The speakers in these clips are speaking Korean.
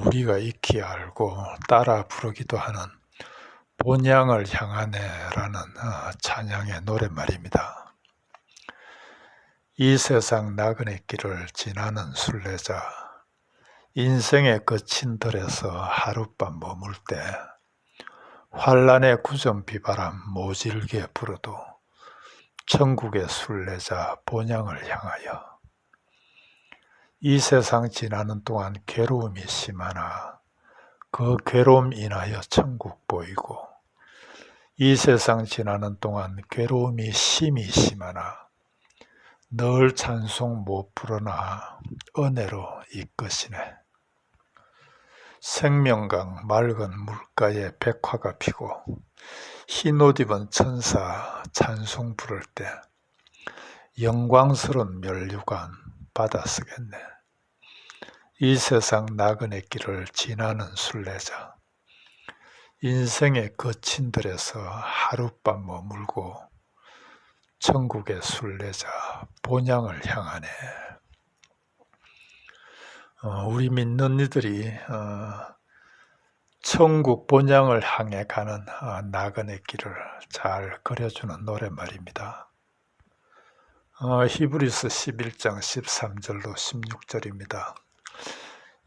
우리가 익히 알고 따라 부르기도 하는 본향을 향하네라는 찬양의 노랫말입니다. 이 세상 나그네 길을 지나는 순례자, 인생의 거친 들에서 하룻밤 머물 때 환란의 구전 비바람 모질게 불어도 천국의 순례자 본향을 향하여 이 세상 지나는 동안 괴로움이 심하나 그 괴로움 인하여 천국 보이고 이 세상 지나는 동안 괴로움이 심히 심하나 늘 찬송 못 부르나 은혜로 이끄시네. 생명강 맑은 물가에 백화가 피고 흰 옷 입은 천사 찬송 부를 때 영광스러운 면류관 받아 쓰겠네. 이 세상 나그네 길을 지나는 순례자, 인생의 거친 들에서 하룻밤 머물고 천국의 순례자 본향을 향하네. 우리 믿는 이들이 천국 본향을 향해 가는 나그네 길을 잘 그려주는 노랫말입니다. 히브리서 11장 13절로 16절입니다.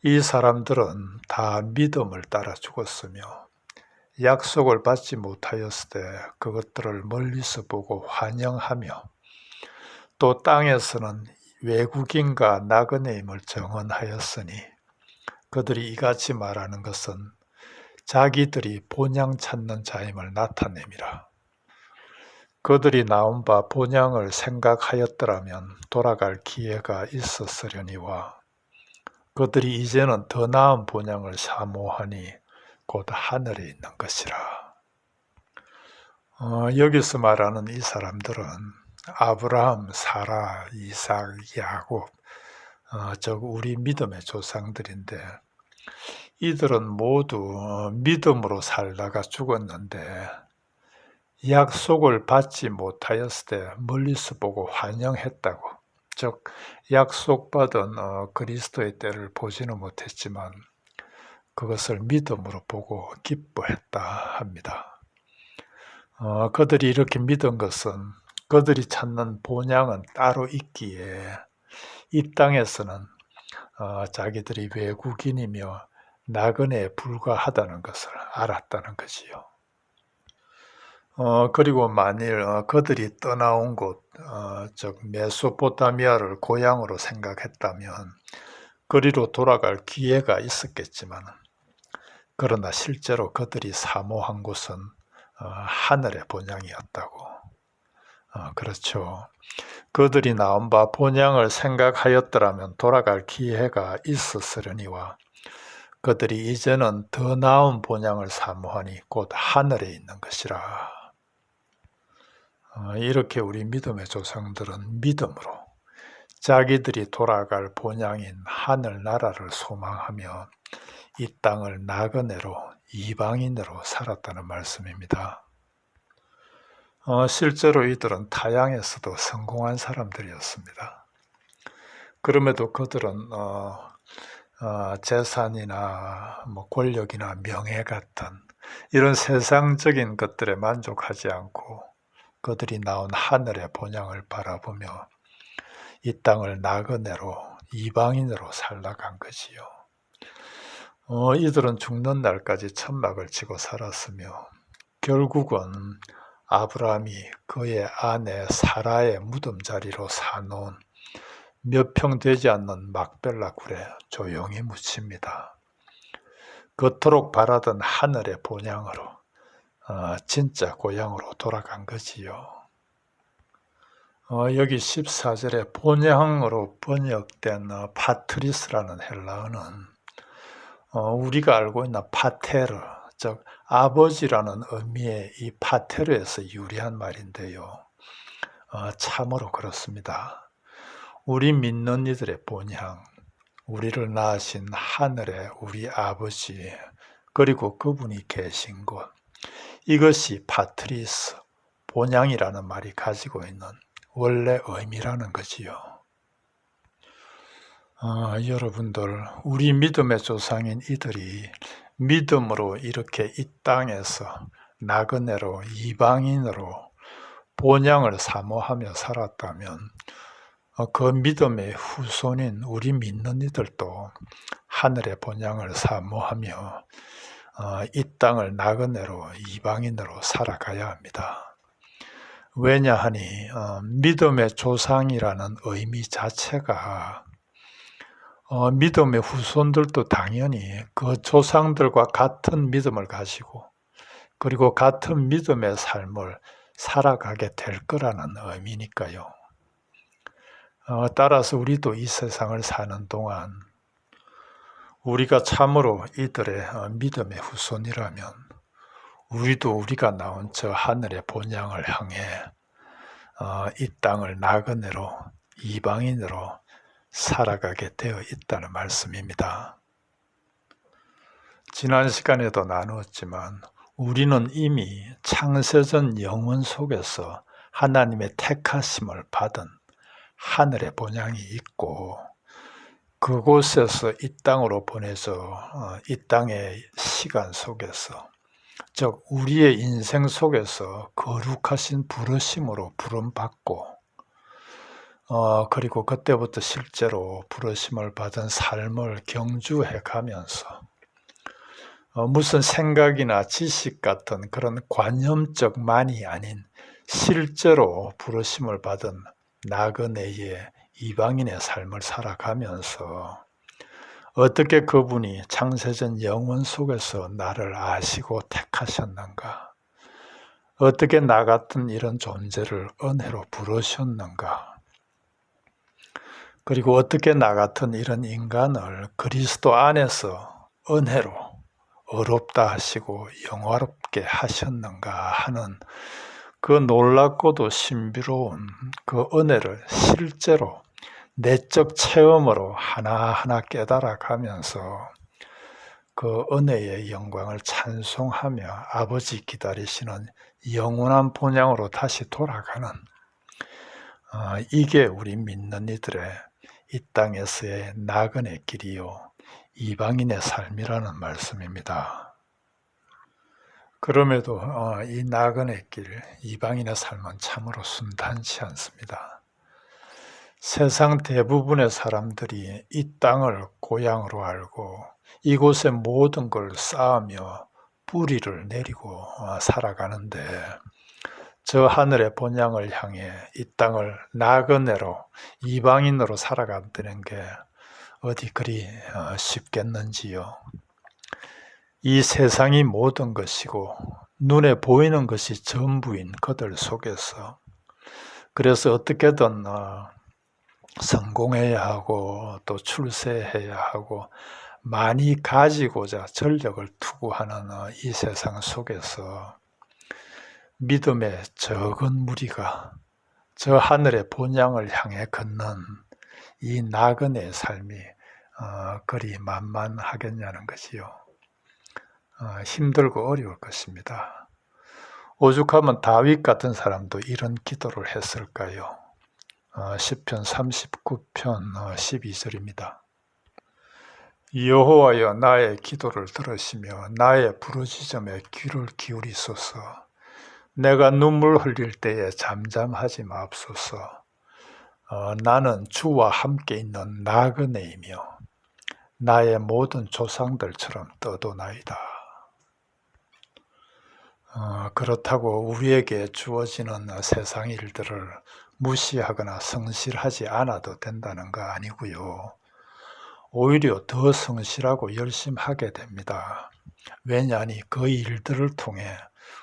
이 사람들은 다 믿음을 따라 죽었으며 약속을 받지 못하였을 때 그것들을 멀리서 보고 환영하며 또 땅에서는 외국인과 나그네임을 정언하였으니 그들이 이같이 말하는 것은 자기들이 본향 찾는 자임을 나타냄이라. 그들이 나온 바 본향을 생각하였더라면 돌아갈 기회가 있었으려니와 그들이 이제는 더 나은 본향을 사모하니 곧 하늘에 있는 것이라. 여기서 말하는 이 사람들은 아브라함, 사라, 이삭, 야곱, 우리 믿음의 조상들인데 이들은 모두 믿음으로 살다가 죽었는데 약속을 받지 못하였을 때 멀리서 보고 환영했다고, 즉 약속받은 그리스도의 때를 보지는 못했지만 그것을 믿음으로 보고 기뻐했다 합니다. 그들이 이렇게 믿은 것은 그들이 찾는 본향은 따로 있기에 이 땅에서는 자기들이 외국인이며 나그네에 불과하다는 것을 알았다는 것이요. 그리고 만일 그들이 떠나온 곳, 즉 메소포타미아를 고향으로 생각했다면 그리로 돌아갈 기회가 있었겠지만 그러나 실제로 그들이 사모한 곳은 하늘의 본향이었다고. 그렇죠. 그들이 나온 바 본향을 생각하였더라면 돌아갈 기회가 있었으려니와 그들이 이제는 더 나은 본향을 사모하니 곧 하늘에 있는 것이라. 이렇게 우리 믿음의 조상들은 믿음으로 자기들이 돌아갈 본향인 하늘나라를 소망하며 이 땅을 나그네로 이방인으로 살았다는 말씀입니다. 실제로 이들은 타향에서도 성공한 사람들이었습니다. 그럼에도 그들은 재산이나 권력이나 명예 같은 이런 세상적인 것들에 만족하지 않고 그들이 나온 하늘의 본향을 바라보며 이 땅을 나그네로 이방인으로 살아간 것이요. 이들은 죽는 날까지 천막을 치고 살았으며 결국은 아브라함이 그의 아내 사라의 무덤자리로 사놓은 몇 평 되지 않는 막벨라 굴에 조용히 묻힙니다. 그토록 바라던 하늘의 본향으로 진짜 고향으로 돌아간 거지요. 여기 14절에 본향으로 번역된 파트리스라는 헬라어는 우리가 알고 있는 파테르, 즉 아버지라는 의미의 이 파테르에서 유래한 말인데요. 참으로 그렇습니다. 우리 믿는 이들의 본향, 우리를 낳으신 하늘의 우리 아버지, 그리고 그분이 계신 곳, 이것이 파트리스, 본향이라는 말이 가지고 있는 원래 의미라는 거지요. 여러분들, 우리 믿음의 조상인 이들이 믿음으로 이렇게 이 땅에서 나그네로 이방인으로 본향을 사모하며 살았다면 그 믿음의 후손인 우리 믿는 이들도 하늘의 본향을 사모하며 이 땅을 나그네로 이방인으로 살아가야 합니다. 왜냐하니 믿음의 조상이라는 의미 자체가 믿음의 후손들도 당연히 그 조상들과 같은 믿음을 가지고 그리고 같은 믿음의 삶을 살아가게 될 거라는 의미니까요. 따라서 우리도 이 세상을 사는 동안 우리가 참으로 이들의 믿음의 후손이라면 우리도 우리가 나온 저 하늘의 본향을 향해 이 땅을 나그네로 이방인으로 살아가게 되어 있다는 말씀입니다. 지난 시간에도 나누었지만 우리는 이미 창세전 영원 속에서 하나님의 택하심을 받은 하늘의 본향이 있고 그곳에서 이 땅으로 보내서 이 땅의 시간 속에서 즉 우리의 인생 속에서 거룩하신 부르심으로 부름받고 그리고 그때부터 실제로 부르심을 받은 삶을 경주해 가면서 무슨 생각이나 지식 같은 그런 관념적만이 아닌 실제로 부르심을 받은 나그네의 이방인의 삶을 살아가면서 어떻게 그분이 창세전 영원 속에서 나를 아시고 택하셨는가? 어떻게 나 같은 이런 존재를 은혜로 부르셨는가? 그리고 어떻게 나 같은 이런 인간을 그리스도 안에서 은혜로 의롭다 하시고 영화롭게 하셨는가 하는 그 놀랍고도 신비로운 그 은혜를 실제로 내적 체험으로 하나하나 깨달아 가면서 그 은혜의 영광을 찬송하며 아버지 기다리시는 영원한 본향으로 다시 돌아가는 이게 우리 믿는 이들의 이 땅에서의 나그네 길이요 이방인의 삶이라는 말씀입니다. 그럼에도 이 나그네 길 이방인의 삶은 참으로 순탄치 않습니다. 세상 대부분의 사람들이 이 땅을 고향으로 알고 이곳에 모든 걸 쌓으며 뿌리를 내리고 살아가는데 저 하늘의 본향을 향해 이 땅을 나그네로 이방인으로 살아간다는 게 어디 그리 쉽겠는지요. 이 세상이 모든 것이고 눈에 보이는 것이 전부인 그들 속에서 그래서 어떻게든 성공해야 하고 또 출세해야 하고 많이 가지고자 전력을 투구하는 이 세상 속에서 믿음의 적은 무리가 저 하늘의 본향을 향해 걷는 이 나그네의 삶이 그리 만만하겠냐는 것이요. 힘들고 어려울 것입니다. 오죽하면 다윗 같은 사람도 이런 기도를 했을까요? 시편 39편 12절입니다. 여호와여 나의 기도를 들으시며 나의 부르짖음에 귀를 기울이소서. 내가 눈물 흘릴 때에 잠잠하지 마옵소서. 나는 주와 함께 있는 나그네이며 나의 모든 조상들처럼 떠도나이다. 그렇다고 우리에게 주어지는 세상 일들을 무시하거나 성실하지 않아도 된다는 거 아니고요. 오히려 더 성실하고 열심히 하게 됩니다. 왜냐하니 그 일들을 통해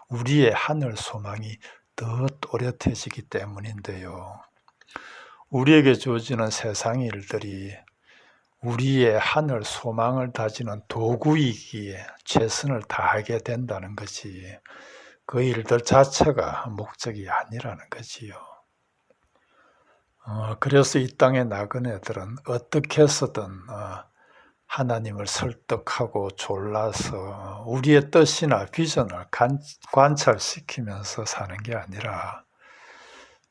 우리의 하늘 소망이 더 또렷해지기 때문인데요. 우리에게 주어지는 세상 일들이 우리의 하늘 소망을 다지는 도구이기에 최선을 다하게 된다는 것이 그 일들 자체가 목적이 아니라는 거지요. 그래서 이 땅의 나그네들은 어떻게 해서든 하나님을 설득하고 졸라서 우리의 뜻이나 비전을 관찰시키면서 사는 게 아니라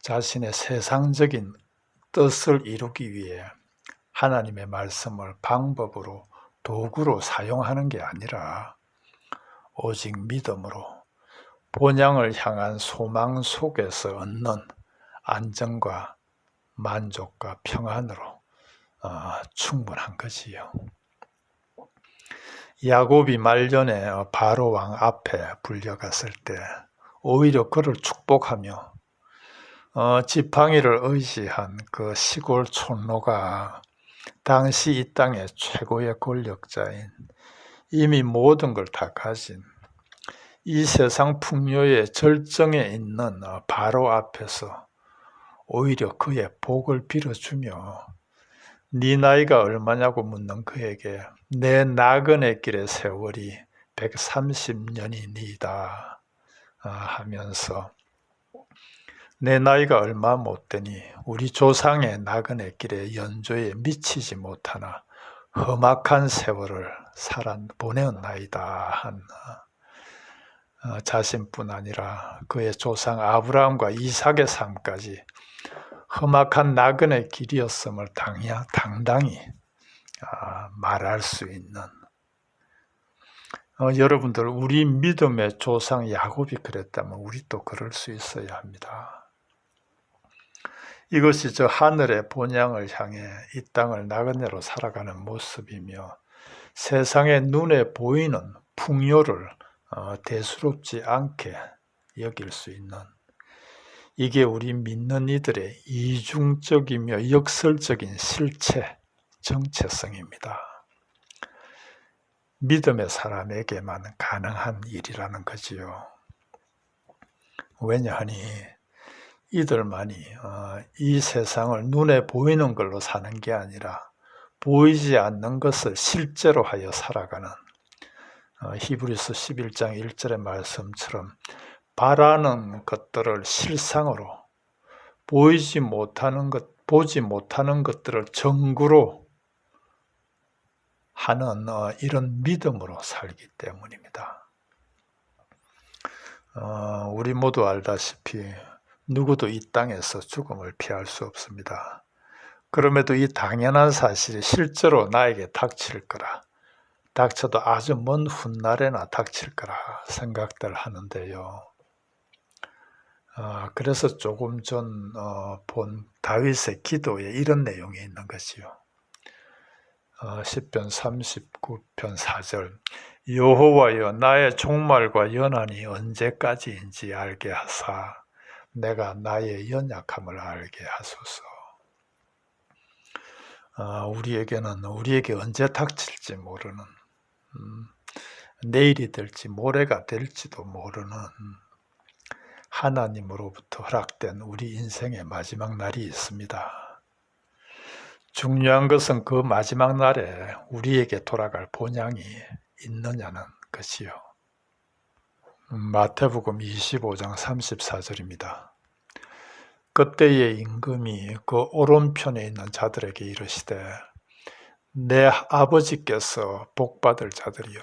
자신의 세상적인 뜻을 이루기 위해 하나님의 말씀을 방법으로 도구로 사용하는 게 아니라 오직 믿음으로 본향을 향한 소망 속에서 얻는 안정과 만족과 평안으로 충분한 거지요. 야곱이 말년에 바로 왕 앞에 불려갔을 때 오히려 그를 축복하며 지팡이를 의지한 그 시골 촌노가 당시 이 땅의 최고의 권력자인, 이미 모든 걸 다 가진 이 세상 풍요의 절정에 있는 바로 앞에서 오히려 그의 복을 빌어주며 네 나이가 얼마냐고 묻는 그에게 내 나그네 길의 세월이 130년이니이다 하면서 내 나이가 얼마 못 되니 우리 조상의 나그네 길의 연조에 미치지 못하나 험악한 세월을 보내었나이다 한 자신뿐 아니라 그의 조상 아브라함과 이삭의 삶까지 험악한 나그네 길이었음을 당당히 말할 수 있는, 여러분들, 우리 믿음의 조상 야곱이 그랬다면 우리도 그럴 수 있어야 합니다. 이것이 저 하늘의 본향을 향해 이 땅을 나그네로 살아가는 모습이며 세상의 눈에 보이는 풍요를 대수롭지 않게 여길 수 있는, 이게 우리 믿는 이들의 이중적이며 역설적인 실체, 정체성입니다. 믿음의 사람에게만 가능한 일이라는 거지요. 왜냐하니 이들만이 이 세상을 눈에 보이는 걸로 사는 게 아니라 보이지 않는 것을 실제로 하여 살아가는, 히브리서 11장 1절의 말씀처럼 바라는 것들을 실상으로, 보지 못하는 것들을 정구로 하는 이런 믿음으로 살기 때문입니다. 우리 모두 알다시피 누구도 이 땅에서 죽음을 피할 수 없습니다. 그럼에도 이 당연한 사실이 실제로 나에게 닥칠 거라, 닥쳐도 아주 먼 훗날에나 닥칠 거라 생각들 하는데요. 그래서 조금 전 본 다윗의 기도에 이런 내용이 있는 것이요. 시편 39편 4절, 여호와여 나의 종말과 연한이 언제까지인지 알게 하사 내가 나의 연약함을 알게 하소서. 우리에게 언제 닥칠지 모르는, 내일이 될지 모레가 될지도 모르는 하나님으로부터 허락된 우리 인생의 마지막 날이 있습니다. 중요한 것은 그 마지막 날에 우리에게 돌아갈 본향이 있느냐는 것이요. 마태복음 25장 34절입니다. 그때의 임금이 그 오른편에 있는 자들에게 이르시되 내 아버지께서 복받을 자들이여,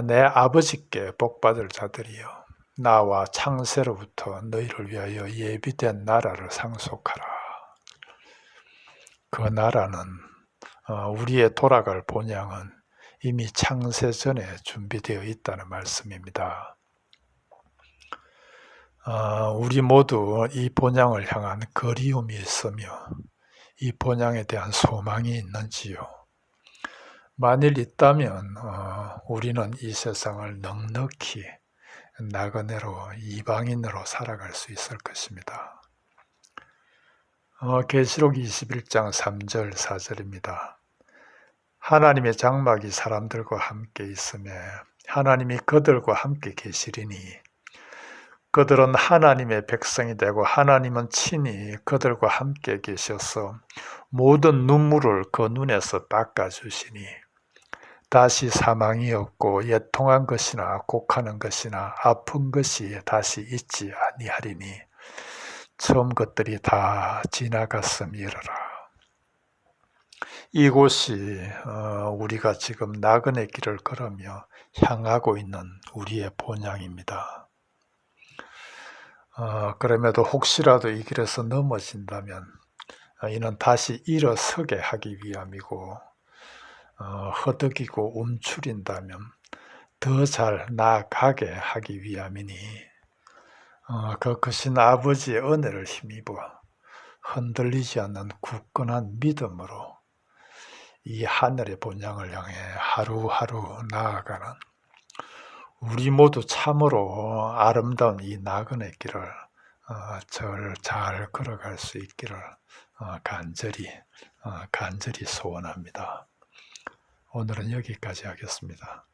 내 아버지께 복받을 자들이여, 나와 창세로부터 너희를 위하여 예비된 나라를 상속하라. 그 나라는, 우리의 돌아갈 본향은 이미 창세 전에 준비되어 있다는 말씀입니다. 우리 모두 이 본향을 향한 그리움이 있으며 이 본향에 대한 소망이 있는지요? 만일 있다면 우리는 이 세상을 넉넉히 나그네로, 이방인으로 살아갈 수 있을 것입니다. 계시록 21장 3절 4절입니다. 하나님의 장막이 사람들과 함께 있으며 하나님이 그들과 함께 계시리니 그들은 하나님의 백성이 되고 하나님은 친히 그들과 함께 계셔서 모든 눈물을 그 눈에서 닦아주시니 다시 사망이 없고 애통한 것이나 곡하는 것이나 아픈 것이 다시 있지 아니하리니 처음 것들이 다 지나갔음이러라. 이곳이 우리가 지금 나그네 길을 걸으며 향하고 있는 우리의 본향입니다. 그럼에도 혹시라도 이 길에서 넘어진다면 이는 다시 일어서게 하기 위함이고, 허덕이고 움츠린다면 더 잘 나아가게 하기 위함이니, 그 크신 아버지의 은혜를 힘입어 흔들리지 않는 굳건한 믿음으로 이 하늘의 본향을 향해 하루하루 나아가는 우리 모두 참으로 아름다운 이 나그네 길을 잘 걸어갈 수 있기를 간절히 소원합니다. 오늘은 여기까지 하겠습니다.